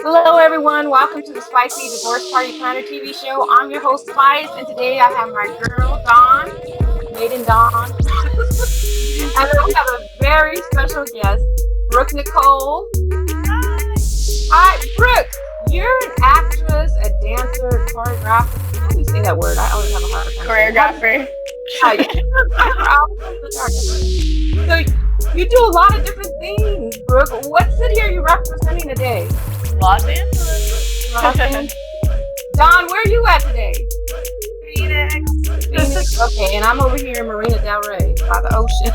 Hello, everyone. Welcome to the Spicy Divorce Party Planner TV show. I'm your host, Spice, and today I have my girl, Dawn, Maiden Dawn, and then we have a very special guest, Brooke Nichole. Hi, Brooke. You're an actress, a dancer, choreographer. How do you say that word? I always have a hard time saying it. Choreographer. So you do a lot of different things, Brooke. What city are you representing today? Los Angeles. Los Angeles. Don, where are you at today? Phoenix. Phoenix. Okay, and I'm over here in Marina Del Rey by the ocean.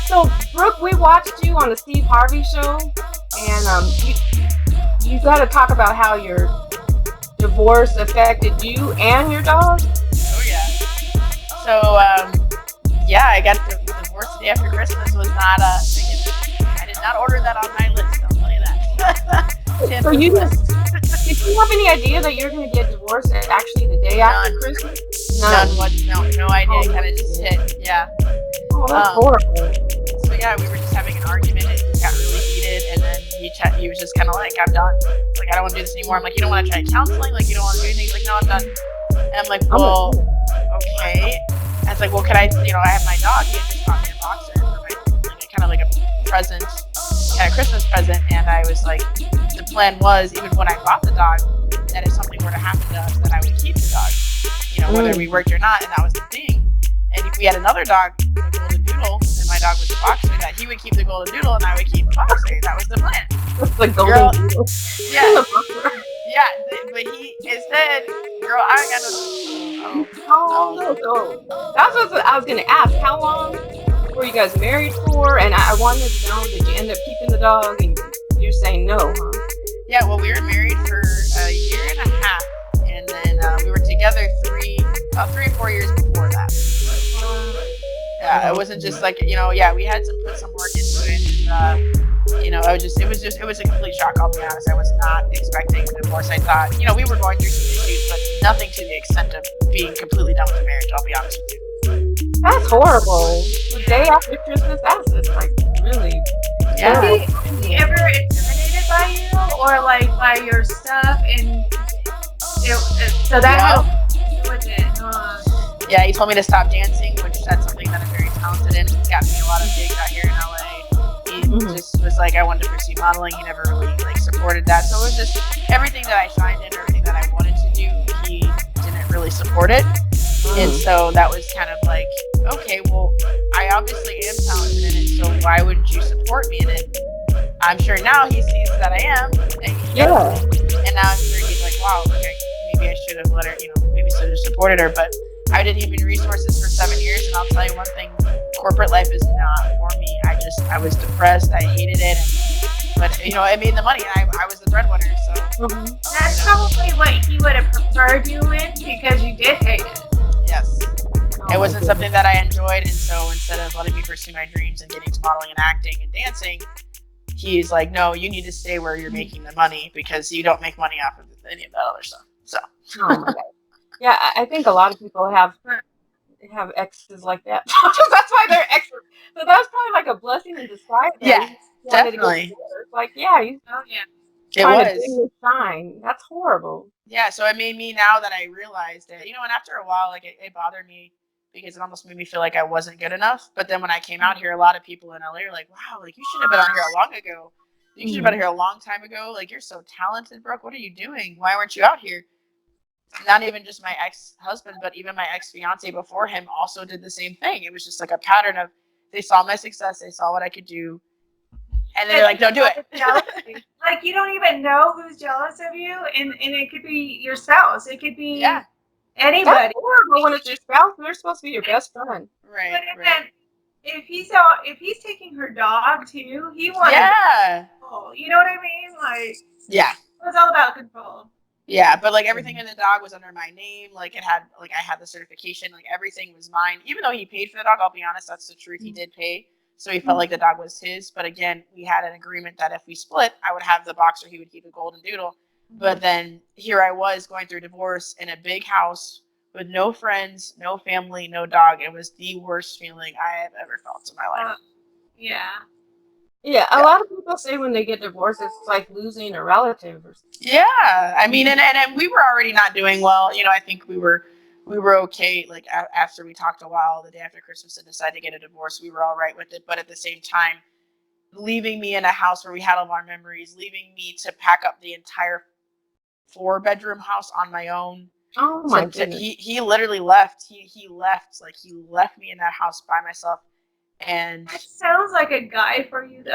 So Brooke, we watched you on the Steve Harvey show, and you got to talk about how your divorce affected you and your dog. Oh yeah. So I got divorced the day after Christmas. Was not I did not order that on my list. I'll tell you that. So did you have any idea that you're going to get divorced actually the day after Christmas? None. No idea. It kind of just hit. Yeah. Oh, that's horrible. So yeah, we were just having an argument. It got really heated, and then he was just kind of like, "I'm done. Like, I don't want to do this anymore." I'm like, "You don't want to try counseling? Like, you don't want to do anything?" He's like, "No, I'm done." And I'm like, "Well, okay." I was like, "Well, can I? I have my dog. He had just bought me a boxer for my kind of like a present, kind of Christmas present." And I was like, the plan was, even when I bought the dog, that if something were to happen to us, that I would keep the dog. Whether we worked or not, and that was the thing. And if we had another dog, a golden doodle, and my dog was a boxer, that he would keep the golden doodle and I would keep the boxer. That was the plan. The golden doodle. Yeah. But he instead, girl, I got no. That's what I was going to ask. How long were you guys married for? And I wanted to know, did you end up keeping the dog? And you're saying no, huh? Yeah, well, we were married for a year and a half, and then we were together 3 or 4 years before that. Yeah, it wasn't just like, we had to put some work into it. And, it was a complete shock, I'll be honest. I was not expecting a divorce. I thought, we were going through some issues, but nothing to the extent of being completely done with the marriage, I'll be honest with you. That's horrible. The day after Christmas, that's just like really. Yeah. Was he ever intimidated by you or like by your stuff? And so that helped with it. Yeah, he told me to stop dancing, which that's something that I'm very talented in. Got me a lot of gigs out here in LA. He just was like, I wanted to pursue modeling. He never really supported that. So it was just everything that I shined in, everything that I wanted to do, he didn't really support it. And so that was kind of like, okay, well, I obviously am talented in it, so why wouldn't you support me in it? I'm sure now he sees that I am. And now I'm sure he's like, wow, okay, maybe I should have let her, maybe should have supported her. But I didn't even resources for 7 years, and I'll tell you one thing: corporate life is not for me. I was depressed. I hated it, but I made the money, and I was the breadwinner. So that's probably what he would have preferred you in, because you did hate it. Yes, it wasn't something that I enjoyed, and so instead of letting me pursue my dreams and getting to modeling and acting and dancing, he's like, "No, you need to stay where you're making the money, because you don't make money off of any of that other stuff." So. Oh my God. Yeah, I think a lot of people have exes like that. That's why they're exes. So that was probably like a blessing in disguise. Yeah, definitely. Like, yeah, he's trying to do his sign. That's horrible. Yeah, so it made me, now that I realized it, and after a while, it bothered me because it almost made me feel like I wasn't good enough. But then when I came out here, a lot of people in LA are like, wow, you should have been out here long ago. You should have been here a long time ago. Like, you're so talented, Brooke. What are you doing? Why weren't you out here? Not even just my ex-husband, but even my ex-fiance before him also did the same thing. It was just like a pattern of, they saw my success, they saw what I could do, and then they're like, "Don't do it." Like, you don't even know who's jealous of you, and it could be your spouse. It could be anybody. That's horrible when it's your spouse. They're supposed to be your best friend. Right. But then if he's taking her dog too, he wanted control. You know what I mean? Like, it was all about control. Yeah, but everything in the dog was under my name. I had the certification. Everything was mine. Even though he paid for the dog, I'll be honest, that's the truth. He did pay, so he felt like the dog was his. But again, we had an agreement that if we split, I would have the boxer. He would keep a golden doodle. But then here I was going through divorce in a big house with no friends, no family, no dog. It was the worst feeling I have ever felt in my life. Yeah, a lot of people say when they get divorced, it's like losing a relative or something. Yeah, I mean, and we were already not doing well. I think we were okay. Like after we talked a while, the day after Christmas, and decided to get a divorce, we were all right with it. But at the same time, leaving me in a house where we had all of our memories, leaving me to pack up the entire 4-bedroom house on my own. Oh my goodness. He literally left. He left, like he left me in that house by myself. And that sounds like a guy for you, though.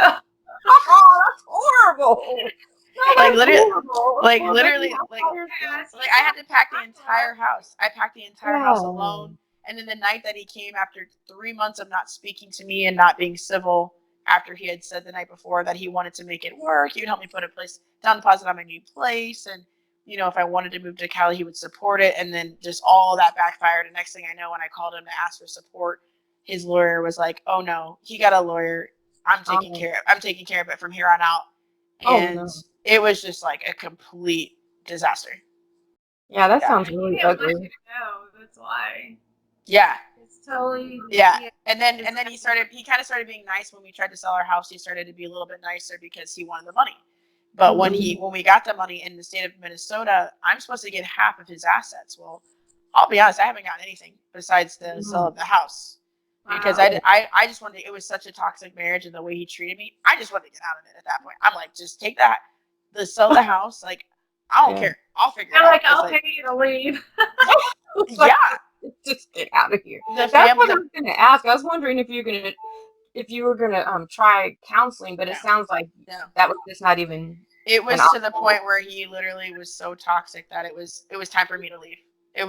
Oh, that's horrible. No, like that's literally horrible. like Poor baby literally house like by yourself. like I had to pack the entire house. I packed the entire house Oh. alone. And then the night that he came, after 3 months of not speaking to me and not being civil, after he had said the night before that he wanted to make it work, he would help me put a place down deposit on my new place, and if I wanted to move to Cali, he would support it. And then just all that backfired. And next thing I know, when I called him to ask for support, his lawyer was like, "Oh no, he got a lawyer. Oh. I'm taking care of it from here on out." Oh And no. it was just like a complete disaster. Yeah, that Yeah. sounds He really didn't want you ugly. to know. That's why. Yeah. It's totally. Yeah. Yeah. And then he kind of started being nice when we tried to sell our house. He started to be a little bit nicer because he wanted the money. But when Mm-hmm. we got the money in the state of Minnesota, I'm supposed to get half of his assets. Well, I'll be honest, I haven't gotten anything besides the sale of the house. Because Wow. I just wanted it was such a toxic marriage, and the way he treated me, I just wanted to get out of it at that point. I'm like, just take that, sell the house. Like, I don't Yeah. care. I'll figure it They're out. like, I'll pay you to leave. It's like, Yeah, just get out of here. the That's fam what I the was gonna ask. I was wondering if you were gonna try counseling, but no, it sounds like no. that was just not even It an was to the option. point where he literally was so toxic that it was time for me to leave. I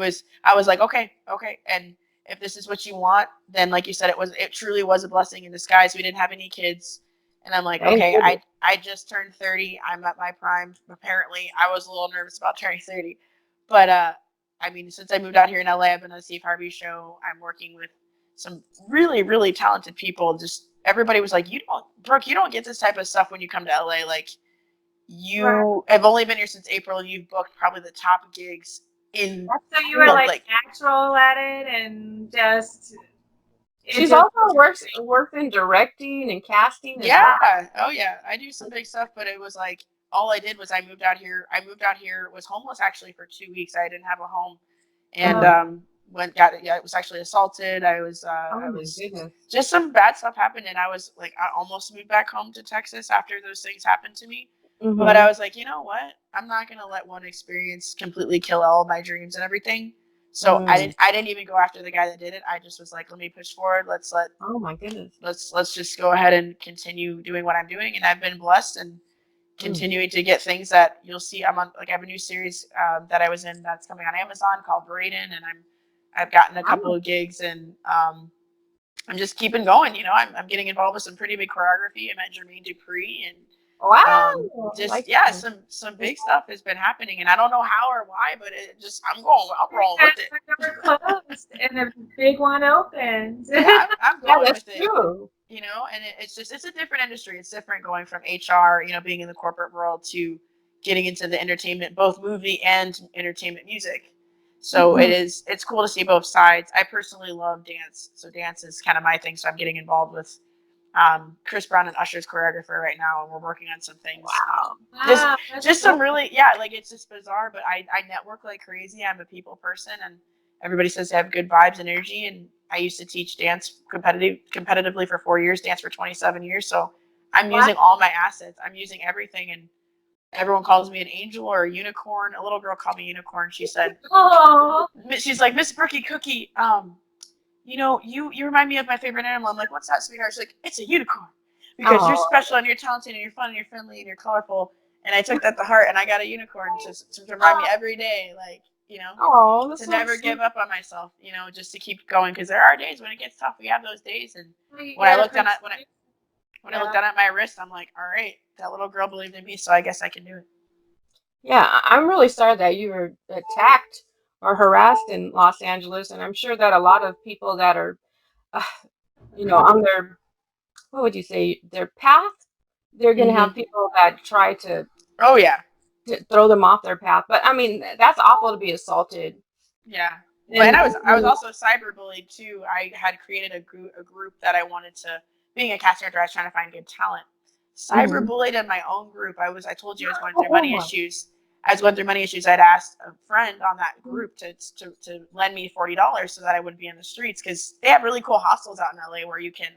was like, okay, okay. And if this is what you want, then like you said, it truly was a blessing in disguise. We didn't have any kids. And I'm like, Thank okay, goodness. I just turned 30. I'm at my prime. Apparently, I was a little nervous about turning 30. But I mean, since I moved out here in LA, I've been on the Steve Harvey show. I'm working with some really, really talented people. Just everybody was like, Brooke, you don't get this type of stuff when you come to LA. Like, Right. you have only been here since April, and you've booked probably the top gigs in So you were like like. natural at it and just it She's just also worked in directing and casting as well. Yeah. Oh yeah. I do some big stuff, but it was like all I did was I moved out here. Was homeless actually for 2 weeks. I didn't have a home, and Uh, went got it. Yeah, I was actually assaulted. oh I my was goodness. just some bad stuff happened, and I was like I almost moved back home to Texas after those things happened to me. But I Mm-hmm. was like, you know what? I'm not gonna let one experience completely kill all of my dreams and everything. So Mm. I didn't even go after the guy that did it. I just was like, let me push forward. Oh my goodness. Let's just go ahead and continue doing what I'm doing. And I've been blessed and Mm. continuing to get things that you'll see. I have a new series that I was in that's coming on Amazon called Braden, and I've gotten a couple Wow. of gigs, and I'm just keeping going. I'm getting involved with some pretty big choreography. I met Jermaine Dupree, and Wow. just Like yeah, some big stuff has been happening, and I don't know how or why, but I'm rolling with because it. the door closed and a big one opened. Yeah, I'm yeah, going that's with it. true. And it's a different industry. It's different going from HR, being in the corporate world, to getting into the entertainment, both movie and entertainment music. So Mhm. it's cool to see both sides. I personally love dance, so dance is kind of my thing. So I'm getting involved with Chris Brown and Usher's choreographer right now, and we're working on some things. Wow. Just Wow, that's just cool. some really, yeah, like it's just bizarre, but I network like crazy. I'm a people person, and everybody says they have good vibes and energy. And I used to teach dance competitively for 4 years, dance for 27 years. So I'm Wow. using all my assets. I'm using everything, and everyone calls me an angel or a unicorn. A little girl called me unicorn. Oh, She's like, Miss Brookie Cookie. You remind me of my favorite animal. I'm like, what's that, sweetheart? She's like, it's a unicorn, because you're Oh, special and you're talented and you're fun and you're friendly and you're colorful. And I took that to heart, and I got a unicorn to remind me every day, like, oh, that's to so never sweet. give up on myself, just to keep going, because there are days when it gets tough. We have those days, and you when I gotta looked down appreciate. at when I looked Yeah. down at my wrist, I'm like, all right, that little girl believed in me, so I guess I can do it. Yeah, I'm really sorry that you were attacked or harassed in Los Angeles, and I'm sure that a lot of people that are, uh, on their, what would you say, their path, they're going to have Mm-hmm. people that try Oh yeah. to throw them off their path. But I mean, that's awful to be assaulted. Yeah. Well, and And I was also cyberbullied too. I had created a group that I wanted to, being a casting director, I was trying to find good talent. cyberbullied in my own group. I told you I was going through money Oh. issues. I'd asked a friend on that group to lend me $40 so that I wouldn't be in the streets, because they have really cool hostels out in LA where you can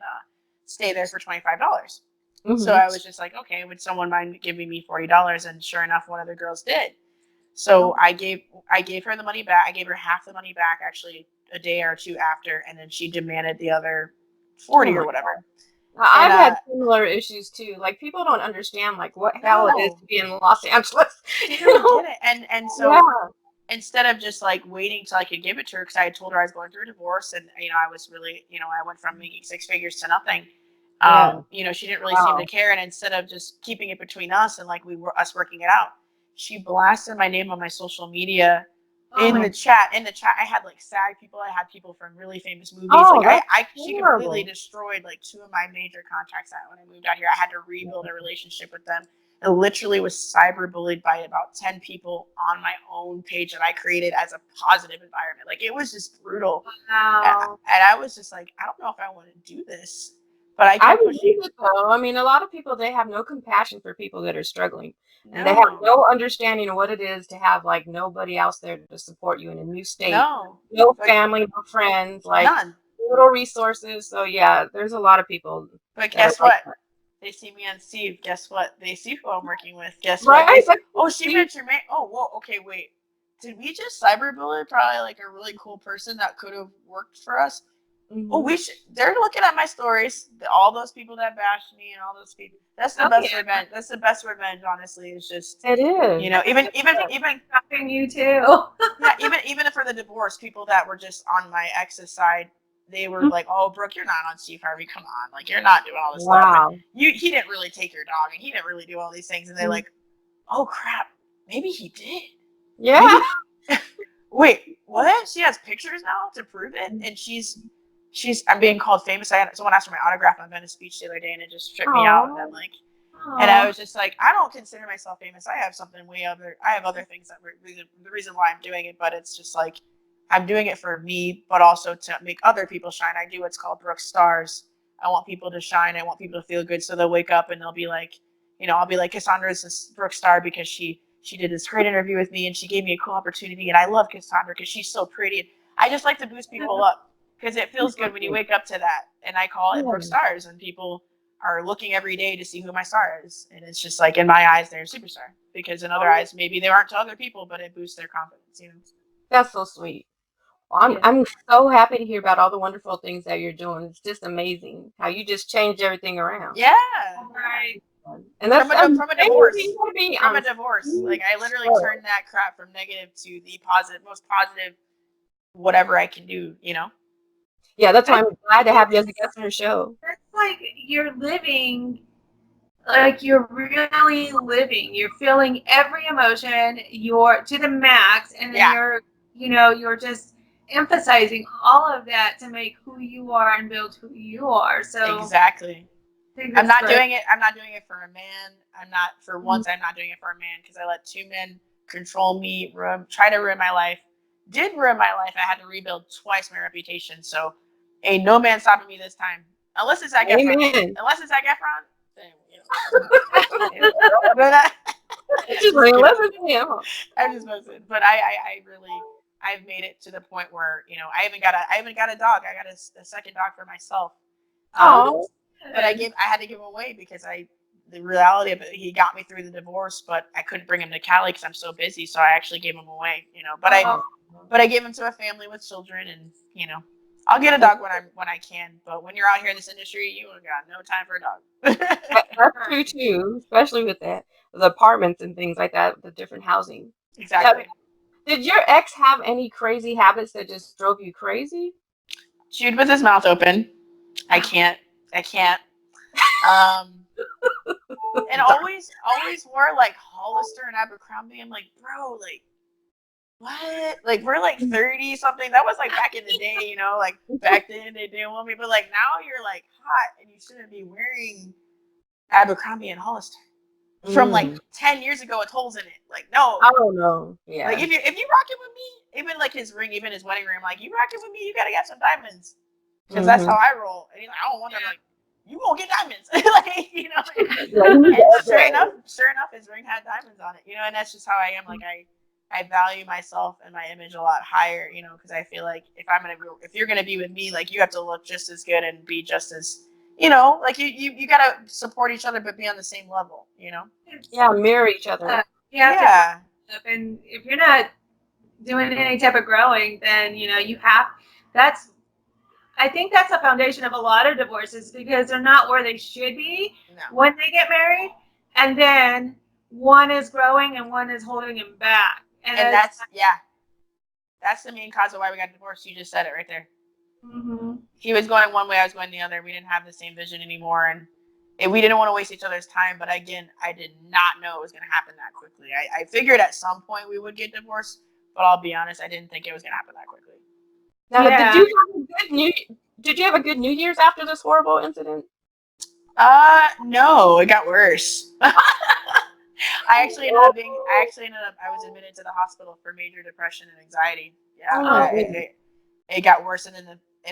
stay there for $25. So I was just like, okay, would someone mind giving me $40? And sure enough, one of the girls did. So I gave her the money back. I gave her half the money back actually a day or two after, and then she demanded the other 40 or whatever. I've had similar issues too. Like, people don't understand like what hell it is to be in Los Angeles. They don't get it. And so instead of just like waiting till I could give it to her, because I had told her I was going through a divorce, and I was really, I went from making six figures to nothing. She didn't really seem to care, and instead of just keeping it between us and like us working it out, she blasted my name on my social media. In the chat, I had like SAG people. I had people from really famous movies. She completely destroyed like two of my major contacts when I moved out here. I had to rebuild a relationship with them. I literally was cyberbullied by about 10 people on my own page that I created as a positive environment. Like, it was just brutal. Wow. And I was just like, I don't know if I want to do this. But I believe it though. I mean, a lot of people, they have no compassion for people that are struggling. And they have no understanding of what it is to have like nobody else there to support you in a new state. No family, no friends, like none. Little resources. So yeah, there's a lot of people. But guess what? Like, they see me on Steve. Guess what? They see who I'm working with. Guess what? She met your man. Oh, whoa. Okay, wait. Did we just cyberbully probably like a really cool person that could have worked for us? Oh, they're looking at my stories. All those people that bashed me and all those people. That's the best revenge. That's the best revenge, honestly. It's just, it is. Even stopping you too. even for the divorce, people that were just on my ex's side, they were like, "Oh, Brooke, you're not on Steve Harvey. Come on, like, you're not doing all this stuff. And he didn't really take your dog, and he didn't really do all these things." And they're like, "Oh crap, maybe he did." Yeah. Wait, what? She has pictures now to prove it, and I'm being called famous. Someone asked for my autograph on Venice Beach the other day, and it just tripped me out. And I'm like, and I was just like, I don't consider myself famous. I have something I have other things that were the reason why I'm doing it, but it's just like, I'm doing it for me, but also to make other people shine. I do what's called Brooke Stars. I want people to shine. I want people to feel good, so they'll wake up and they'll be like, I'll be like, Cassandra is this Brooke Star because she did this great interview with me, and she gave me a cool opportunity, and I love Cassandra because she's so pretty. I just like to boost people up. Because it feels good when you wake up to that. And I call it Brooke Stars. And people are looking every day to see who my star is. And it's just like, in my eyes, they're a superstar. Because in other eyes, maybe they aren't to other people, but it boosts their confidence, That's so sweet. Well, I'm so happy to hear about all the wonderful things that you're doing. It's just amazing how you just changed everything around. Yeah. Right. And that's from a divorce. From a divorce. Like, I literally turned that crap from negative to the positive, most positive, whatever I can do, Yeah, that's why I'm glad to have you as a guest on your show. That's like you're living, like you're really living. You're feeling every emotion. You're to the max, and then you're just emphasizing all of that to make who you are and build who you are. So exactly. I'm not doing it for a man. I'm not for doing it for a man, because I let two men control me, try to ruin my life. Did ruin my life. I had to rebuild twice my reputation. So ain't no man stopping me this time. Unless it's Zac Efron. Then, I'm just messing. But I really, I've made it to the point where, I even got a dog. I got a second dog for myself. But I had to give him away because the reality of it, he got me through the divorce, but I couldn't bring him to Cali because I'm so busy. So I actually gave him away, but I gave him to a family with children, and, I'll get a dog when I can. But when you're out here in this industry, you ain't got no time for a dog. That's true too, especially with the apartments and things like that, the different housing. Exactly. Did your ex have any crazy habits that just drove you crazy? Chewed with his mouth open. I can't. And always wore like Hollister and Abercrombie. I'm like, bro, like, what? Like, we're like 30 something. That was like back in the day, like back then they didn't want me, but like now you're like hot and you shouldn't be wearing Abercrombie and Hollister from like 10 years ago with holes in it. Like, no. I don't know. Yeah. Like, if you rocking with me, even like his ring, even his wedding ring, like, you rocking with me, you gotta get some diamonds. Because that's how I roll. And he's like, I don't want them. Like, you won't get diamonds. like, you know, and sure enough, his ring had diamonds on it, you know, and that's just how I am. Like I value myself and my image a lot higher, you know, because I feel like if you're gonna be with me, like you have to look just as good and be just as, you know, like you gotta support each other but be on the same level, you know. Yeah, mirror each other. You have to, and if you're not doing any type of growing, then you know you have. That's I think that's the foundation of a lot of divorces because they're not where they should be when they get married, and then one is growing and one is holding him back, and that's the main cause of why we got divorced. You just said it right there. Mm-hmm. He was going one way, I was going the other. We didn't have the same vision anymore, and we didn't want to waste each other's time. But again, I did not know it was going to happen that quickly. I figured at some point we would get divorced, but I'll be honest, I didn't think it was going to happen that quickly. Now, did you have a good New Year's after this horrible incident? No, it got worse. I was admitted to the hospital for major depression and anxiety. Yeah, it got worse, and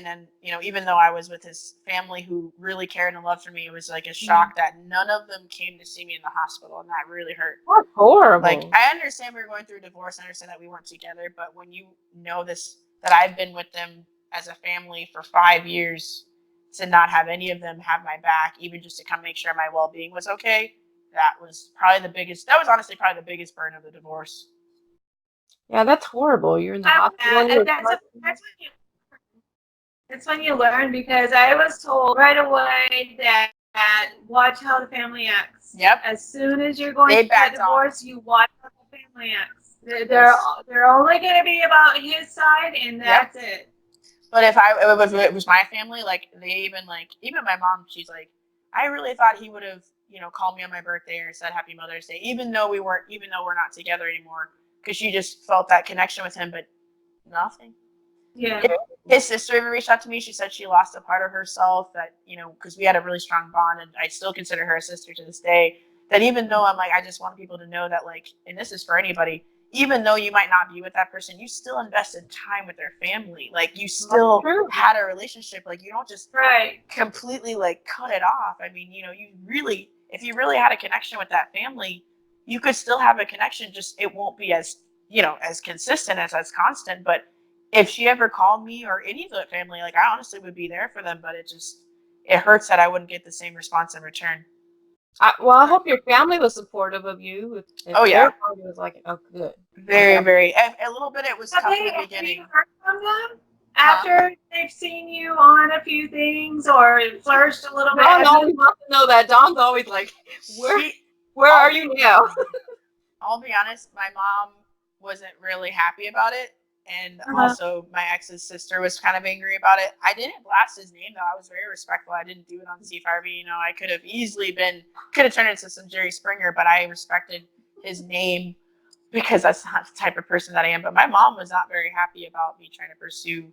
then you know, even though I was with his family who really cared and loved for me, it was like a shock that none of them came to see me in the hospital, and that really hurt. That's horrible. Like, I understand we were going through a divorce, I understand that we weren't together, but when you know this, that I've been with them as a family for 5 years, to not have any of them have my back, even just to come make sure my well-being was okay, that was honestly probably the biggest burden of the divorce. Yeah, that's horrible. You're in the hospital. That's when you learn, because I was told right away that watch how the family acts. Yep. As soon as you're going through a divorce, you watch how the family acts. They're only going to be about his side, and that's it. But if it was my family, like even my mom, she's like, I really thought he would have, you know, called me on my birthday or said Happy Mother's Day, even though we're not together anymore, because she just felt that connection with him, but nothing. Yeah. His sister even reached out to me. She said she lost a part of herself, that, you know, because we had a really strong bond, and I still consider her a sister to this day. That even though I'm like, I just want people to know that, like, and this is for anybody, even though you might not be with that person, you still invested time with their family. Like, you still had a relationship. Like, you don't just completely like cut it off. I mean, you know, if you really had a connection with that family, you could still have a connection. Just it won't be as, you know, as consistent as constant. But if she ever called me or any of the family, like, I honestly would be there for them. But it hurts that I wouldn't get the same response in return. I hope your family was supportive of you. If their family was like, oh, good. Very, very. A little bit. It was tough in the beginning. Have you heard from them after they've seen you on a few things or flourished a little bit? Dawn always wants to know that. Dawn's always like, where are you now? I'll be honest, my mom wasn't really happy about it. And also my ex's sister was kind of angry about it. I didn't blast his name, though. I was very respectful. I didn't do it on C5E. You know, I could have easily could have turned into some Jerry Springer, but I respected his name because that's not the type of person that I am. But my mom was not very happy about me trying to pursue,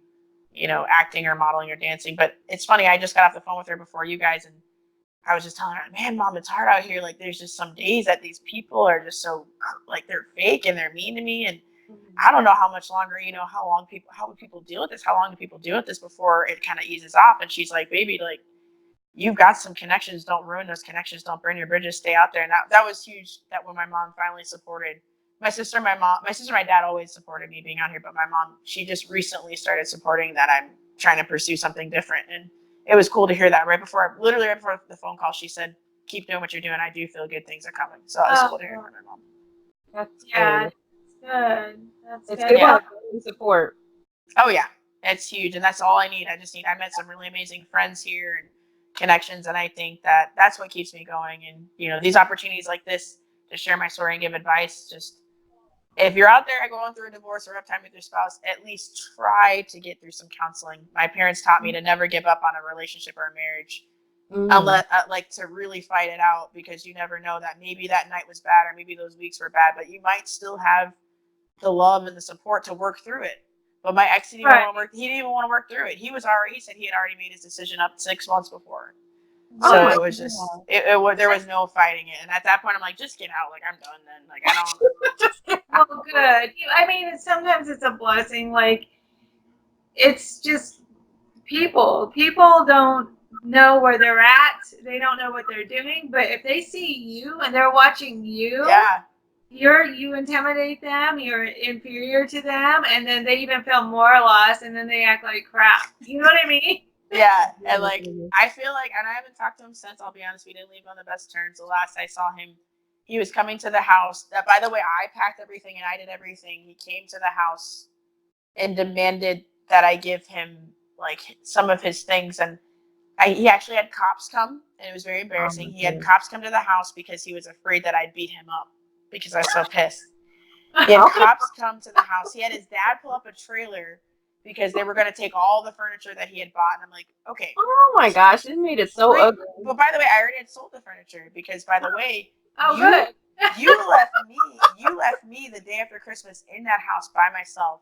you know, acting or modeling or dancing. But it's funny, I just got off the phone with her before you guys, and I was just telling her, man, Mom, it's hard out here. Like, there's just some days that these people are just so, like, they're fake and they're mean to me. And I don't know how much longer, you know, how would people deal with this? How long do people deal with this before it kind of eases off? And she's like, baby, like, you've got some connections. Don't ruin those connections. Don't burn your bridges. Stay out there. And that was huge, that when my mom finally supported my sister and my dad always supported me being out here. But my mom, she just recently started supporting that I'm trying to pursue something different. And it was cool to hear that literally right before the phone call, she said, keep doing what you're doing. I do feel good things are coming. So I was cool to hear from my mom. That's good. It's good to have support. Oh yeah, it's huge, and that's all I need. I met some really amazing friends here and connections, and I think that's what keeps me going. And you know, these opportunities like this to share my story and give advice. Just if you're out there going through a divorce or rough time with your spouse, at least try to get through some counseling. My parents taught me to never give up on a relationship or a marriage. Unless, like, to really fight it out, because you never know that maybe that night was bad or maybe those weeks were bad, but you might still have the love and the support to work through it. But my ex didn't even want to work through it. He said he had already made his decision up 6 months before. So it was just, there was no fighting it. And at that point, I'm like, just get out. Like, I'm done then. Like, I don't. Well, good. I mean, sometimes it's a blessing. Like, it's just people. People don't know where they're at. They don't know what they're doing. But if they see you and they're watching you, Yeah. you intimidate them, you're inferior to them, and then they even feel more lost, and then they act like crap. You know what I mean? Yeah. And like, I feel like, and I haven't talked to him since, I'll be honest, we didn't leave on the best terms. The last I saw him, he was coming to the house. That, by the way, I packed everything and I did everything. He came to the house and demanded that I give him like some of his things. And he actually had cops come, and it was very embarrassing. He had cops come to the house because he was afraid that I'd beat him up because I was so pissed. He had cops come to the house. He had his dad pull up a trailer because they were going to take all the furniture that he had bought. And I'm like, okay. Oh my gosh, it made it so ugly. But by the way, I already had sold the furniture because, by the way, good. you left me the day after Christmas in that house by myself,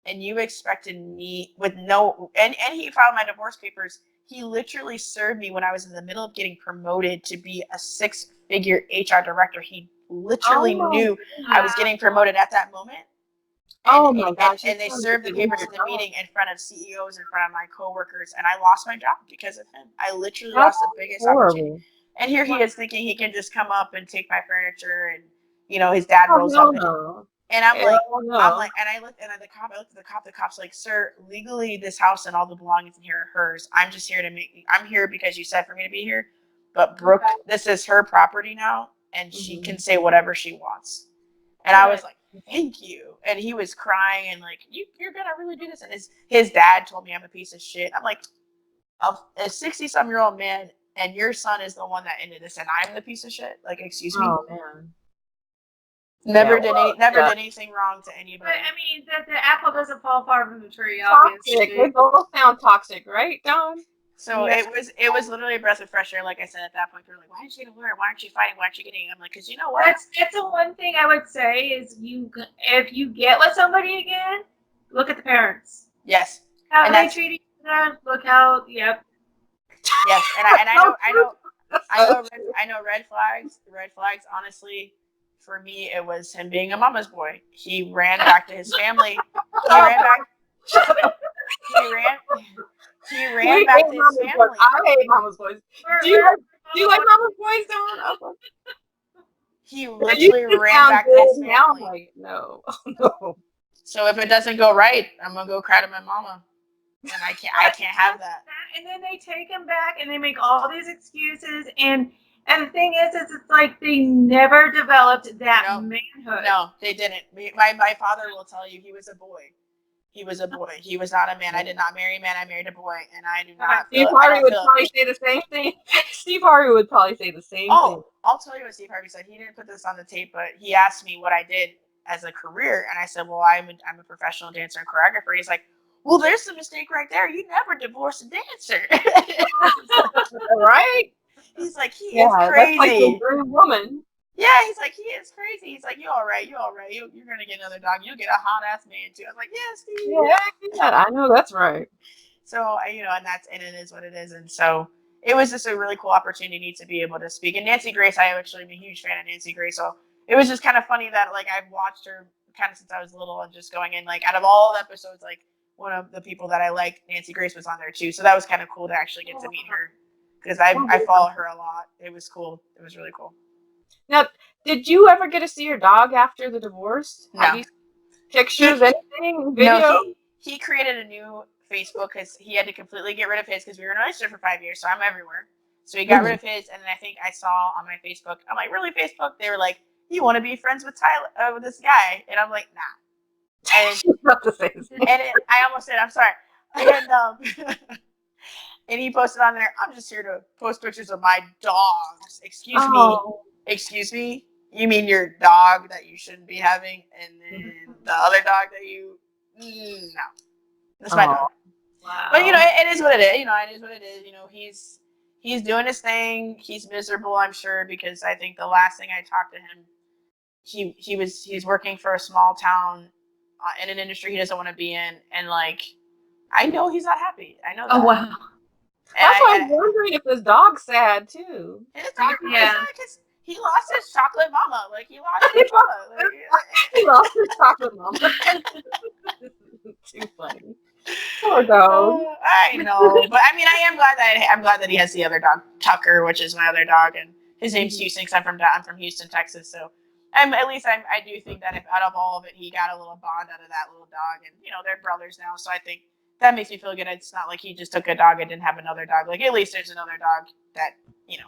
and you expected me with no, and he filed my divorce papers. He literally served me when I was in the middle of getting promoted to be a 6-figure HR director. He literally knew I was getting promoted at that moment. And, my gosh. and they served the papers in the meeting in front of CEOs, in front of my coworkers, and I lost my job because of him. I literally lost the biggest opportunity. And here he is thinking he can just come up and take my furniture, and his dad rolls up, and I'm like, and I looked at the cop. The cop's like, "Sir, legally, this house and all the belongings in here are hers. I'm just here I'm here because you said for me to be here. But Brooke, this is her property now, and she can say whatever she wants." And I was like, "Thank you." And he was crying and like, "You're gonna really do this?" And his dad told me I'm a piece of shit. I'm like, a 60-some-year-old man, and your son is the one that ended this, and I'm the piece of shit. Like, excuse me. Oh man. Never did anything wrong to anybody. But I mean, the apple doesn't fall far from the tree. Toxic. Obviously, They both sound toxic, right, Dawn? So it was literally a breath of fresh air. Like I said, at that point, they were like, "Why didn't you get a lawyer? Why aren't you fighting? Why aren't you getting?" I'm like, "Because you know what? That's the one thing I would say is if you get with somebody again, look at the parents. Yes. How they treat each other. Look how. Yep. Yes, and I know red flags. Red flags. Honestly, for me, it was him being a mama's boy. He ran back to his family. He ran back. He ran back to his family. I hate mama's boys. Do you like mama's boys, Dawn? He literally ran back to his family. Like, no. So if it doesn't go right, I'm gonna go cry to my mama, and I can't have that. And then they take him back, and they make all these excuses, and the thing is it's like they never developed that manhood. No, they didn't. My father will tell you he was a boy. He was a boy. He was not a man. I did not marry a man. I married a boy, and I do not. Steve Harvey would probably say the same thing. Steve Harvey would probably say the same thing. I'll tell you what Steve Harvey said. He didn't put this on the tape, but he asked me what I did as a career, and I said, "Well, I'm a professional dancer and choreographer." He's like, "Well, there's the mistake right there. You never divorced a dancer." Right? He's like, he is crazy. That's like a rude woman. Yeah, he's like, he is crazy. He's like, you all right. You're going to get another dog. You'll get a hot-ass man, too. I'm like, yes, Steve. Yeah, I know that's right. So, and it is what it is. And so it was just a really cool opportunity to be able to speak. And Nancy Grace, I actually am a huge fan of Nancy Grace. So it was just kind of funny that, like, I've watched her kind of since I was little and just going in, like, out of all the episodes, like, one of the people that I like, Nancy Grace, was on there, too. So that was kind of cool to actually get to meet her because I follow her a lot. It was cool. It was really cool. Now, did you ever get to see your dog after the divorce? No. Have you pictures, anything, video? No, he created a new Facebook because he had to completely get rid of his because we were in a relationship for 5 years, so I'm everywhere. So he got rid of his, and then I think I saw on my Facebook, I'm like, really, Facebook? They were like, you want to be friends with Tyler, with this guy? And I'm like, nah. And, not the same. And I almost said, I'm sorry. And, and he posted on there, I'm just here to post pictures of my dogs. Excuse me? You mean your dog that you shouldn't be having, and then the other dog that you... No. That's my dog. Wow. But, it is what it is. It is what it is. He's doing his thing. He's miserable, I'm sure, because I think the last thing I talked to him, he's working for a small town in an industry he doesn't want to be in, and, like, I know he's not happy. I know that. Oh, wow. That's why I'm wondering if his dog's sad, too. His dog is sad because he lost his chocolate mama. Like, he lost his mama. He lost his chocolate mama. Too funny. Poor dog. I know, but I mean, I'm glad that he has the other dog, Tucker, which is my other dog, and his name's Houston because I'm from Houston, Texas. So I do think that if out of all of it, he got a little bond out of that little dog, and they're brothers now. So I think that makes me feel good. It's not like he just took a dog and didn't have another dog. Like at least there's another dog that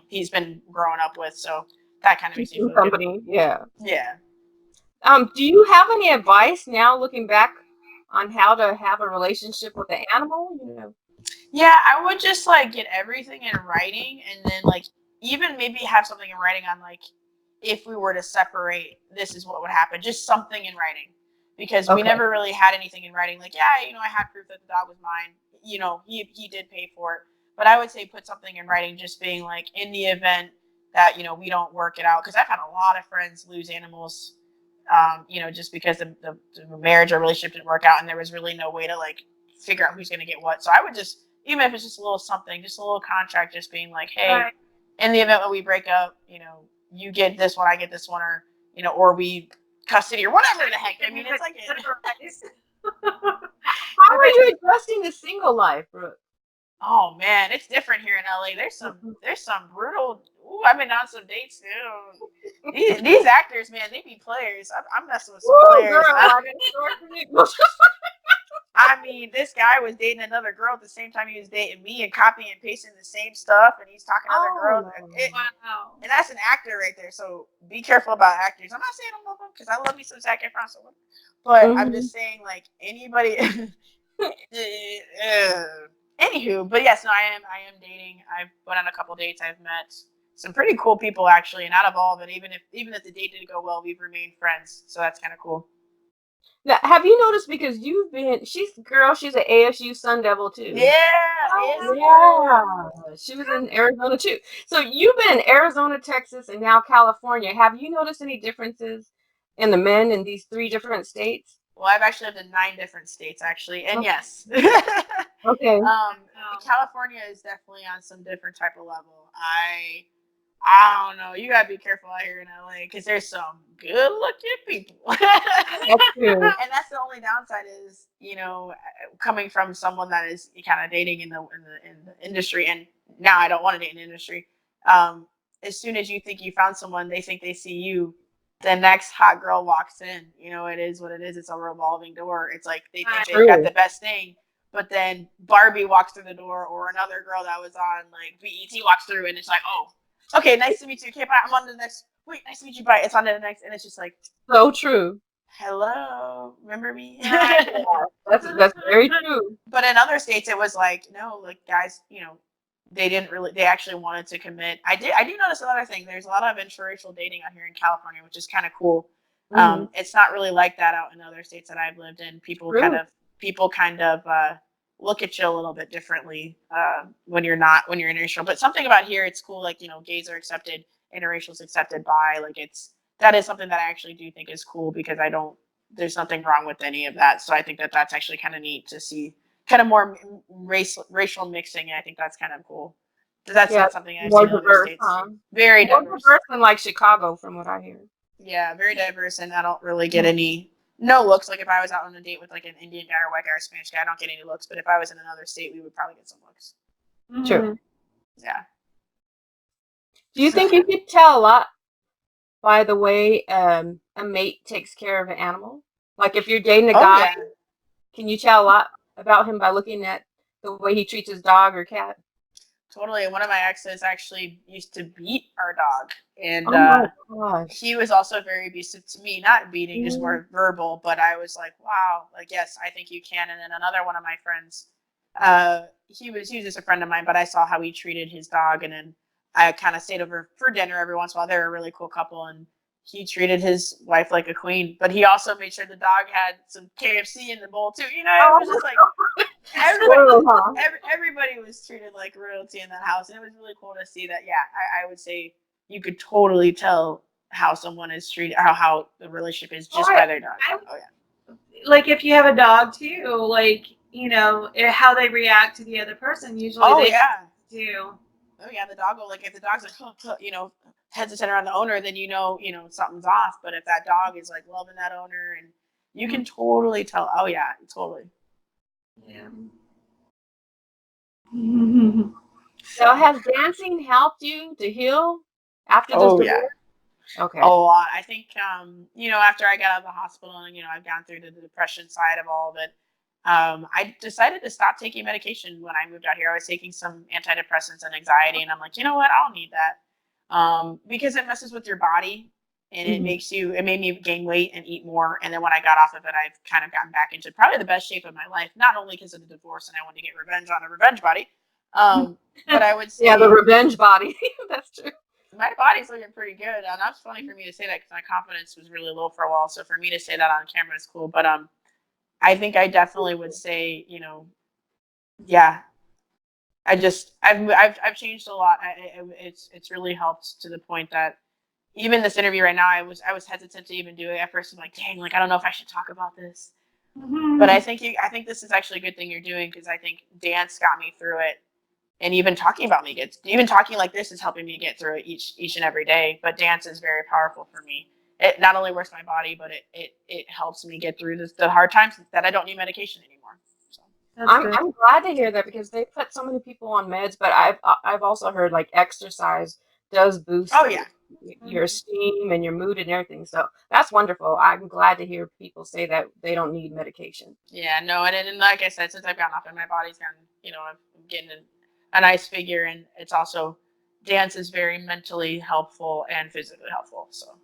he's been growing up with. So that kind of makes me Keeping feel good. company. Yeah. Yeah. Do you have any advice now, looking back, on how to have a relationship with the animal? Yeah, I would just like get everything in writing and then like even maybe have something in writing on like if we were to separate, this is what would happen. Just something in writing. Because we Okay. never really had anything in writing. Like, yeah, I had proof that the dog was mine. He did pay for it. But I would say put something in writing, just being like in the event that, we don't work it out. Because I've had a lot of friends lose animals, just because the marriage or relationship didn't work out and there was really no way to like figure out who's going to get what. So I would just, even if it's just a little something, just a little contract, just being like, hey, Right. in the event that we break up, you get this one, I get this one, or we custody or whatever the heck. I mean, it's like How are you adjusting to single life, Brooke? oh man, it's different here in LA. There's some brutal. Ooh, I've been on some dates too. These actors, man, they be players. I'm messing with some players. Girl, I got a story for you. I mean, this guy was dating another girl at the same time he was dating me and copying and pasting the same stuff, and he's talking to other girls. Wow. And that's an actor right there. So be careful about actors. I'm not saying I love them because I love me some Zac Efron, but I'm just saying like anybody. Anywho, but yes, no, I am dating. I've went on a couple dates. I've met some pretty cool people actually, and out of all of it, even if the date didn't go well, we've remained friends. So that's kind of cool. Now, have you noticed, because she's an ASU Sun Devil too. Yeah, Yeah, she was in Arizona too. So you've been in Arizona, Texas, and now California. Have you noticed any differences in the men in these three different states? Well, I've actually lived in 9 different states actually, and yes. Okay. California is definitely on some different type of level. I don't know. You gotta be careful out here in LA because there's some good-looking people. That's true. And that's the only downside is, coming from someone that is kind of dating in the industry, and now I don't want to date in the industry. As soon as you think you found someone, they think they see you. The next hot girl walks in. It is what it is. It's a revolving door. It's like they think they've got the best thing, but then Barbie walks through the door, or another girl that was on like BET walks through, and it's like, oh, okay, nice to meet you. Okay, bye. I'm on to the next. Wait, nice to meet you. Bye. It's on to the next, and it's just like, so true. Hello, remember me? Yeah, that's very true. But in other states, it was like, no, like guys, they didn't really. They actually wanted to commit. I do notice another thing. There's a lot of interracial dating out here in California, which is kind of cool. It's not really like that out in other states that I've lived in. People kind of look at you a little bit differently when you're interracial. But something about here, it's cool. Like gays are accepted, interracials accepted, bi. Like that is something that I actually do think is cool because there's nothing wrong with any of that. So I think that that's actually kind of neat to see kind of more racial mixing. And I think that's kind of cool. That's not something I've seen in other states. Very diverse. More diverse than like Chicago, from what I hear. Yeah, very diverse, and I don't really get no looks. Like if I was out on a date with like an Indian guy or white guy or Spanish guy, I don't get any looks. But if I was in another state, we would probably get some looks. Sure. Yeah. Do you think you could tell a lot by the way a mate takes care of an animal? Like if you're dating a guy, can you tell a lot about him by looking at the way he treats his dog or cat? Totally. One of my exes actually used to beat our dog, and he was also very abusive to me. Not beating, just more verbal. But I was like, wow, like yes, I think you can. And then another one of my friends, he was just a friend of mine, but I saw how he treated his dog, and then I kind of stayed over for dinner every once in a while. They were a really cool couple, and he treated his wife like a queen. But he also made sure the dog had some KFC in the bowl too. It was just like everybody was treated like royalty in that house, and it was really cool to see that. Yeah, I would say you could totally tell how someone is treated, how the relationship is just by their dog. Like if you have a dog too, like how they react to the other person. Usually, do. Oh yeah, the dog will, like if the dog's like heads and center on the owner, then something's off. But if that dog is like loving that owner, and you can totally tell. Oh yeah, totally. Yeah. So has dancing helped you to heal after this Oh yeah. divorce? Okay. A lot. I think, after I got out of the hospital and, I've gone through the depression side of all of it, I decided to stop taking medication when I moved out here. I was taking some antidepressants and anxiety, and I'm like, you know what? I don't need that. Because it messes with your body and it made me gain weight and eat more. And then when I got off of it, I've kind of gotten back into probably the best shape of my life, not only because of the divorce and I wanted to get revenge on a revenge body, but I would Yeah, the say revenge body. That's true. my body's looking pretty good. And that's funny for me to say that because my confidence was really low for a while. So for me to say that on camera is cool. But I think I definitely would say, yeah, I've changed a lot. It's really helped to the point that even this interview right now, I was hesitant to even do it at first. I'm like, dang, like I don't know if I should talk about this. But I think this is actually a good thing you're doing because I think dance got me through it, and even talking about even talking like this is helping me get through it each and every day. But dance is very powerful for me. It not only works my body, but it helps me get through the hard times that I don't need medication anymore. So. I'm glad to hear that because they put so many people on meds, but I've also heard like exercise does boost Oh yeah. your esteem and your mood and everything. So that's wonderful. I'm glad to hear people say that they don't need medication. Yeah, no, and like I said, since I've gotten off and my body's gotten, I'm getting a nice figure, and it's also dance is very mentally helpful and physically helpful. So.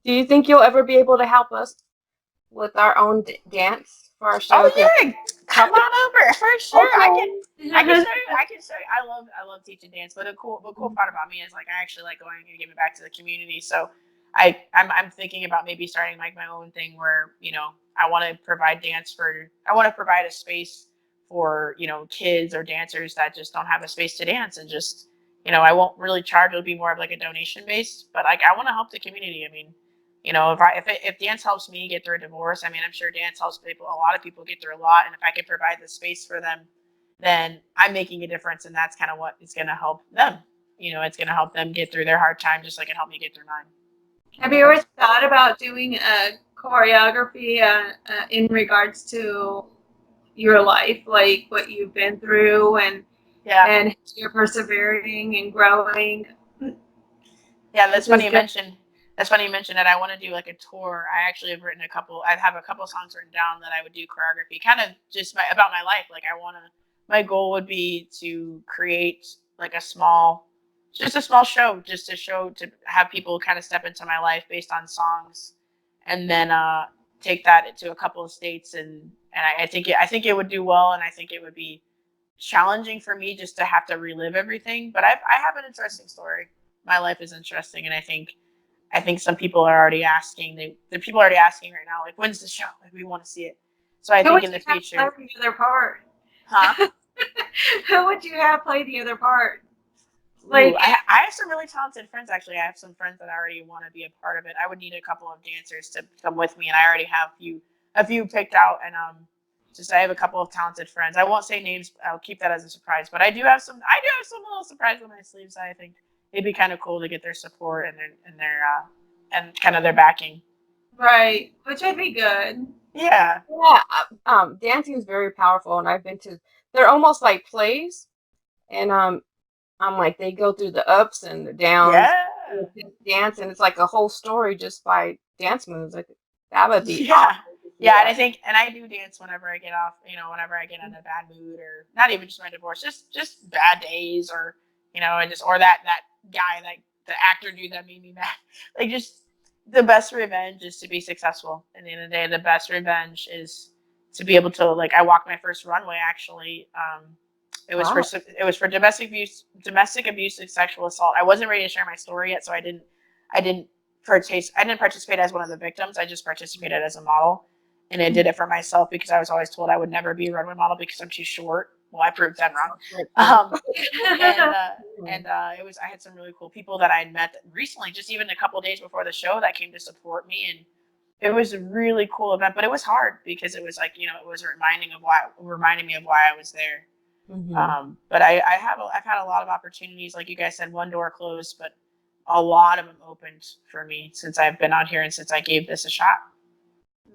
Do you think you'll ever be able to help us with our own dance for our show? Oh 'Cause- yeah, come on over for sure. okay. I can show you. I can show you. I love teaching dance, but the cool part about me is like I actually like going and giving back to the community. So I'm thinking about maybe starting like my own thing where I want to provide I want to provide a space for kids or dancers that just don't have a space to dance, and just I won't really charge. It'll be more of like a donation based, but like I want to help the community. I mean, if dance helps me get through a divorce, I mean, I'm sure dance helps a lot of people get through a lot. And if I can provide the space for them, then I'm making a difference. And that's kind of what is going to help them. It's going to help them get through their hard time, just like it helped me get through mine. Have you ever thought about doing a choreography in regards to your life, like what you've been through and you're persevering and growing? Yeah, that's funny you mentioned. That's funny you mentioned that. I want to do like a tour. I actually have written I have a couple songs written down that I would do choreography, kind of just about my life. Like my goal would be to create like just a small show, just to have people kind of step into my life based on songs, and then take that to a couple of states, and I think it would do well, and I think it would be challenging for me just to have to relive everything. But I have an interesting story. My life is interesting, and I think some people are already asking. The people are already asking right now, like, when's the show? Like, we want to see it. So I Who think would in you the have future, play the other part? huh? Who would you have play the other part? Ooh, Like, I have some really talented friends. Actually, I have some friends that already want to be a part of it. I would need a couple of dancers to come with me, and I already have a few picked out. And just I have a couple of talented friends. I won't say names. I'll keep that as a surprise. But I do have some. I do have some little surprise on my sleeves. I think it'd be kind of cool to get their support and kind of their backing. right, which would be good. Yeah. Yeah, dancing is very powerful, and I've been to. They're almost like plays, and I'm like they go through the ups and the downs, Yeah. dance, and it's like a whole story just by dance moves. Like that would be Yeah. awesome to see Yeah, and that. I do dance whenever I get off, whenever I get in a bad mood, or not even just my divorce, just bad days, or and just or that guy, like the actor dude that made me mad. Like, just the best revenge is to be successful. At the end of the day, the best revenge is to be able to, like, I walked my first runway actually. Wow. It was for domestic abuse and sexual assault. I wasn't ready to share my story yet, so I didn't I didn't participate as one of the victims. I just participated as a model, and I did it for myself because I was always told I would never be a runway model because I'm too short. Well, I proved them wrong. And it was I had some really cool people that I had met recently, just even a couple of days before the show, that came to support me, and it was a really cool event. But it was hard because it was like it was reminding me of why I was there. But I've had a lot of opportunities, like you guys said, one door closed, but a lot of them opened for me since I've been out here and since I gave this a shot.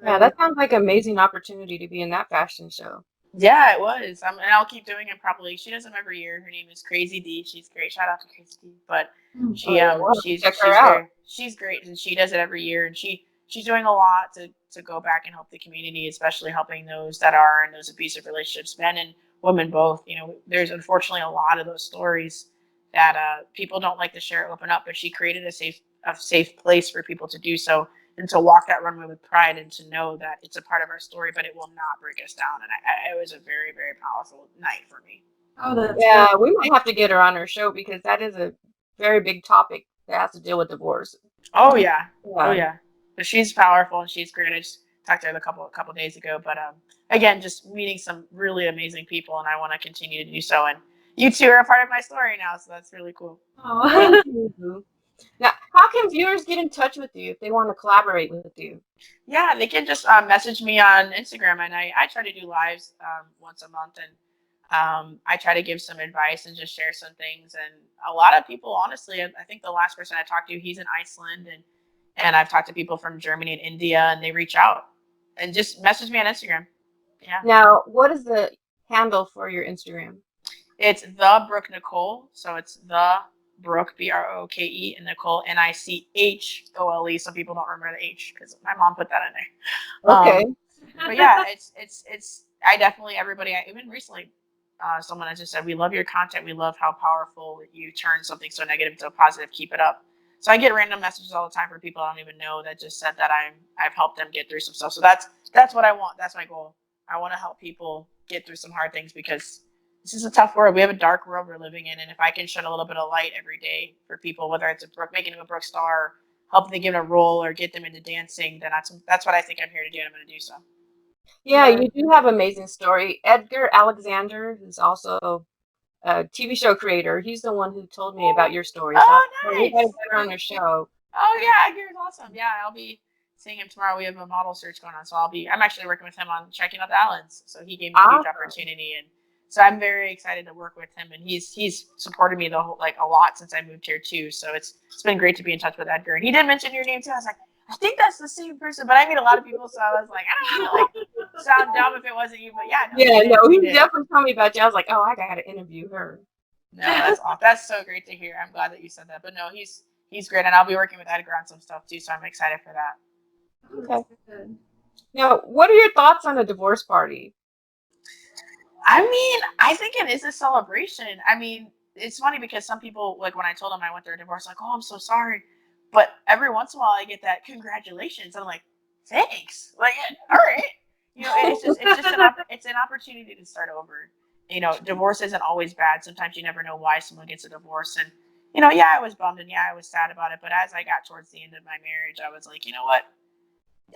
Yeah, that sounds like an amazing opportunity to be in that fashion show. Yeah, it was. And I'll keep doing it probably. She does them every year. Her name is Crazy D. She's great. Shout out to Crazy D. But Oh yeah, we'll have to check her out. she's great, and she does it every year, and she's doing a lot to go back and help the community, especially helping those that are in those abusive relationships, men and women both. You know, there's unfortunately a lot of those stories that people don't like to share or open up, but she created a safe place for people to do so and to walk that runway with pride and to know that it's a part of our story, but it will not break us down. And it was a very, very powerful night for me. Oh, that's Yeah, really we might have to get her on our show because that is a very big topic that has to deal with divorce. Oh yeah, oh Yeah. yeah. But she's powerful and she's great. I just talked to her a couple days ago. But again, just meeting some really amazing people, and I want to continue to do so. And you two are a part of my story now, so that's really cool. Thank Oh. you. Now, how can viewers get in touch with you if they want to collaborate with you? Yeah, they can just message me on Instagram, and I try to do lives once a month, and I try to give some advice and just share some things. And a lot of people, honestly, I think the last person I talked to, he's in Iceland, and I've talked to people from Germany and India, and they reach out and just message me on Instagram. Yeah, Now, what is the handle for your Instagram? it's the Brooke Nichole, so it's the Brooke Broke and Nichole Nichole. Some people don't remember the H because my mom put that in there. Okay. But yeah, it's I definitely everybody. Even recently, someone has just said we love your content. We love how powerful you turn something so negative to a positive. Keep it up. So I get random messages all the time from people I don't even know that just said that I've helped them get through some stuff. So that's what I want. That's my goal. I want to help people get through some hard things because this is a tough world. We have a dark world we're living in, and if I can shed a little bit of light every day for people, whether it's making them a Brooke star, helping them get a role, or get them into dancing, then that's what I think I'm here to do, and I'm going to do so. Yeah, you do have an amazing story. Edgar Alexander, who's also a TV show creator, he's the one who told me about your story. So Oh, we got to nice. get her on your show. Oh, yeah, Gary's awesome. Yeah, I'll be seeing him tomorrow. We have a model search going on, so I'm actually working with him on checking out the Allens. So he gave me a huge Awesome. opportunity, and so I'm very excited to work with him. And he's supported me the whole like a lot since I moved here too. So it's been great to be in touch with Edgar. And he did mention your name too. I was like, I think that's the same person, but I meet a lot of people, so I was like, I don't want to like sound dumb if it wasn't you, but yeah, no, Yeah, no, he he did. definitely told me about you. I was like, oh, I got to interview her. No, that's awesome. That's so great to hear. I'm glad that you said that. But no, he's great, and I'll be working with Edgar on some stuff too, so I'm excited for that. Okay. Now, what are your thoughts on a divorce party? I mean, I think it is a celebration. I mean, it's funny because some people, like when I told them I went through a divorce, like, oh, I'm so sorry. But every once in a while, I get that congratulations. And I'm like, thanks. Like, all right. You know, it's an opportunity to start over. You know, divorce isn't always bad. Sometimes you never know why someone gets a divorce. And, you know, yeah, I was bummed and yeah, I was sad about it. But as I got towards the end of my marriage, I was like, you know what?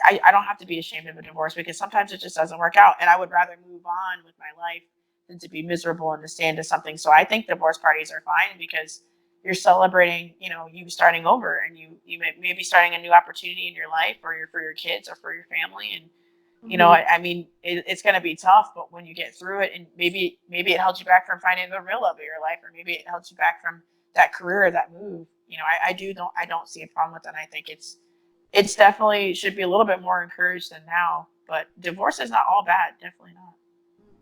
I don't have to be ashamed of a divorce because sometimes it just doesn't work out. And I would rather move on with my life than to be miserable and to stay into something. So I think divorce parties are fine because you're celebrating, you know, you starting over and you may be starting a new opportunity in your life or for your kids or for your family. And, you know, I mean, it's going to be tough, but when you get through it and maybe it held you back from finding the real love of your life, or maybe it held you back from that career or that move. You know, I don't see a problem with it. And I think it's definitely should be a little bit more encouraged than now. But divorce is not all bad. Definitely not.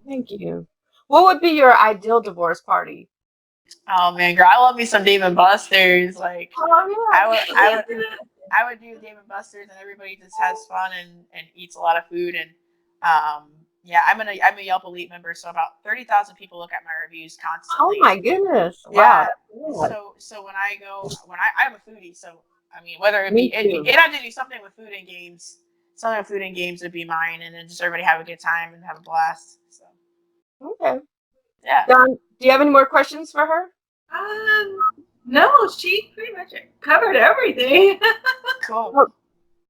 Thank you. What would be your ideal divorce party? Oh man, girl, I love me some Dave and Buster's. Like Oh, I yeah. would, I would, I would do Dave and Buster's, and everybody just has fun and eats a lot of food. And yeah, I'm a Yelp Elite member, so about 30,000 people look at my reviews Oh constantly. my goodness. Yeah. Wow. Yeah. So when I go, I'm a foodie, so I mean, whether Me too. it had to do something with food and games. Something with food and games would be mine, and then just everybody have a good time and have a blast. So Okay. yeah, Don, do you have any more questions for her? No, she pretty much covered everything. cool.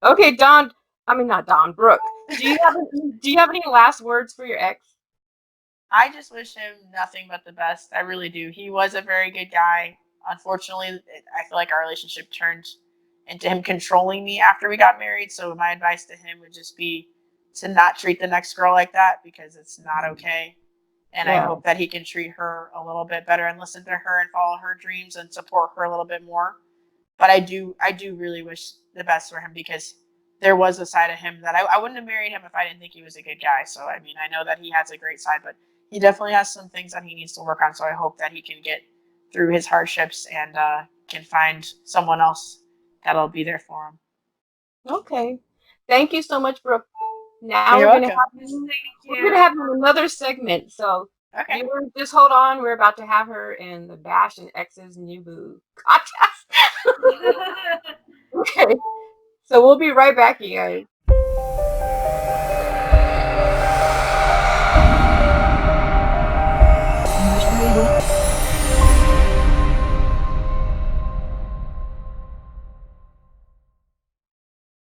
Oh, okay, Don. I mean, not Don. Brooke. Do you have any last words for your ex? I just wish him nothing but the best. I really do. He was a very good guy. Unfortunately, I feel like our relationship turned into him controlling me after we got married. So my advice to him would just be to not treat the next girl like that because it's not okay. And I Yeah. hope that he can treat her a little bit better and listen to her and follow her dreams and support her a little bit more. But I do really wish the best for him because there was a side of him that I wouldn't have married him if I didn't think he was a good guy. So I mean, I know that he has a great side, but he definitely has some things that he needs to work on. So I hope that he can get through his hardships and can find someone else that'll be there for him. Okay. Thank you so much, Brooke. Now You're we're gonna welcome. have another segment. So Okay. viewers, just hold on. We're about to have her in the Bash and X's new boo contest. Okay. So we'll be right back, you guys.